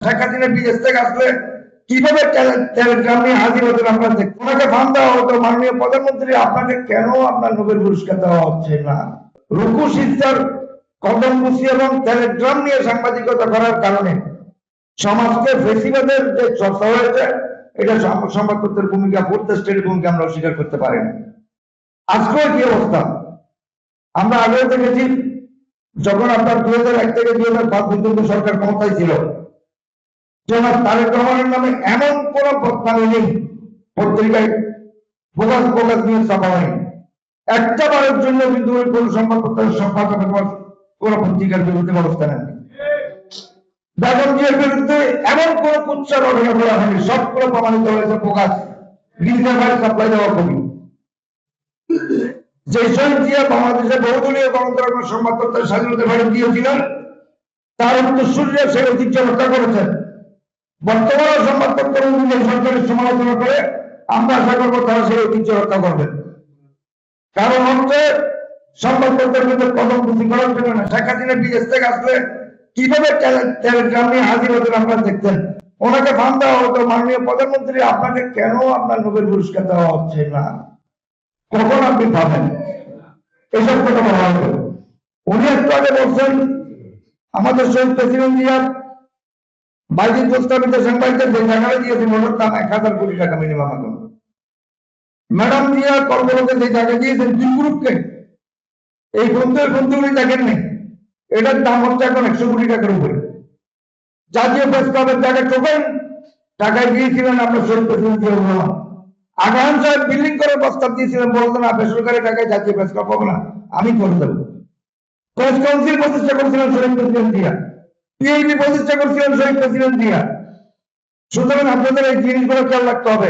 শেখ হাসিনা বিদেশ থেকে আসলে কিভাবে টেলিগ্রাম নিয়ে হাজির হতেন আপনার দেখতে, ওনাকে ফান দেওয়া হতো। মাননীয় প্রধানমন্ত্রী, আপনাকে কেন আপনার নোবেল পুরস্কার দেওয়া হচ্ছে না? রুকু সিস্টার কদম বুসি এবং টেলিগ্রাম নিয়ে সাংবাদিকতা করার কারণে সমাজকে ফেসিবাদের যে চর্চা হয়েছে, এটা সংবাদপত্রের ভূমিকা, ফুড স্টেটের ভূমিকা আমরা অস্বীকার করতে পারি না। আজকেও কি অবস্থা আমরা আগেও দেখেছি, যখন আপনার 2001 থেকে 2005 পর্যন্ত সরকার ক্ষমতায় ছিল, জনাব তারেক রহমানের নামে এমন কোন বদনামি নেই পত্রিকায় ফোকাস নিয়ে ছাপা হয়নি। একটা বারের জন্য কিন্তু ওই কোন সংবাদপত্রের সম্পাদক কোন পত্রিকার বিরুদ্ধে ব্যবস্থা নেননি। বেগম জিয়ার বিরুদ্ধে এমন কোন কুৎসা ঘটনা করা হয়নি, সবগুলো প্রমাণিত হয়েছে ফোকাস গির্জা ভাই সাপ্লাই দেওয়া কবি। যে শহীদ জিয়া বাংলাদেশে বহুদলীয় গণতন্ত্র সংবাদপত্রের স্বাধীনতা ফেরত দিয়েছিলেন, তার উত্তরসূরিরা সেই ঐতিহ্য রক্ষা করেছেন। বর্তমান সংবাদপত্র অনুযায়ী সরকারের সমালোচনা করে আমরা আশা করবো তারা সেই ঐতিহ্য রক্ষা করবেন। কারণ হচ্ছে সংবাদপত্রের মধ্যে কদম বুদ্ধি করার জন্য না। শেখ হাসিনা বিদেশ থেকে আসলে কিভাবে টেলিগ্রাম নিয়ে হাজির হতেন আপনারা দেখতেন, ওনাকে ফান দেওয়া হতো। মাননীয় প্রধানমন্ত্রী, আপনাকে কেন আপনার নোবেল পুরস্কার দেওয়া হচ্ছে না? কখন আপনি পাবেন? এসব কথা বলা হবে। উনি একটু আগে বলছেন আমাদের শহীদ প্রেসিডেন্ট জিয়া বাইজিদ প্রস্তাবিত সাংবাদিকদের যে জায়গাটা দিয়েছেন ওনার দাম 1000 কোটি টাকা মিনিমাম এখন। ম্যাডাম জিয়া কর্মরতে যে জায়গা দিয়েছেন দুই গ্রুপকে, এই বন্ধু উনি দেখেন নেই, এটার দাম হচ্ছে এখন 100 কোটি টাকার উপরে। জাতীয় প্রেস ক্লাবের জায়গায় টোকেন টাকায় দিয়েছিলেন আপনার শহীদ প্রেসিডেন্ট জিয়াউর রহমান। আগাম সাহেব বিল্ডিং করে প্রস্তাব দিয়েছিলেন, বলতেন না বেসরকারি টাকায় জাতীয় প্রেস ক্লাব হবে না, আমি করে দেবো। প্রেস কাউন্সিল প্রতিষ্ঠা করেছিলেন শহীদ প্রেসিডেন্ট জিয়া, পিআইবি প্রতিষ্ঠা করেছিলেন শহীদ প্রেসিডেন্ট জিয়া। সুতরাং আপনাদের এই জিনিসগুলো খেয়াল রাখতে হবে।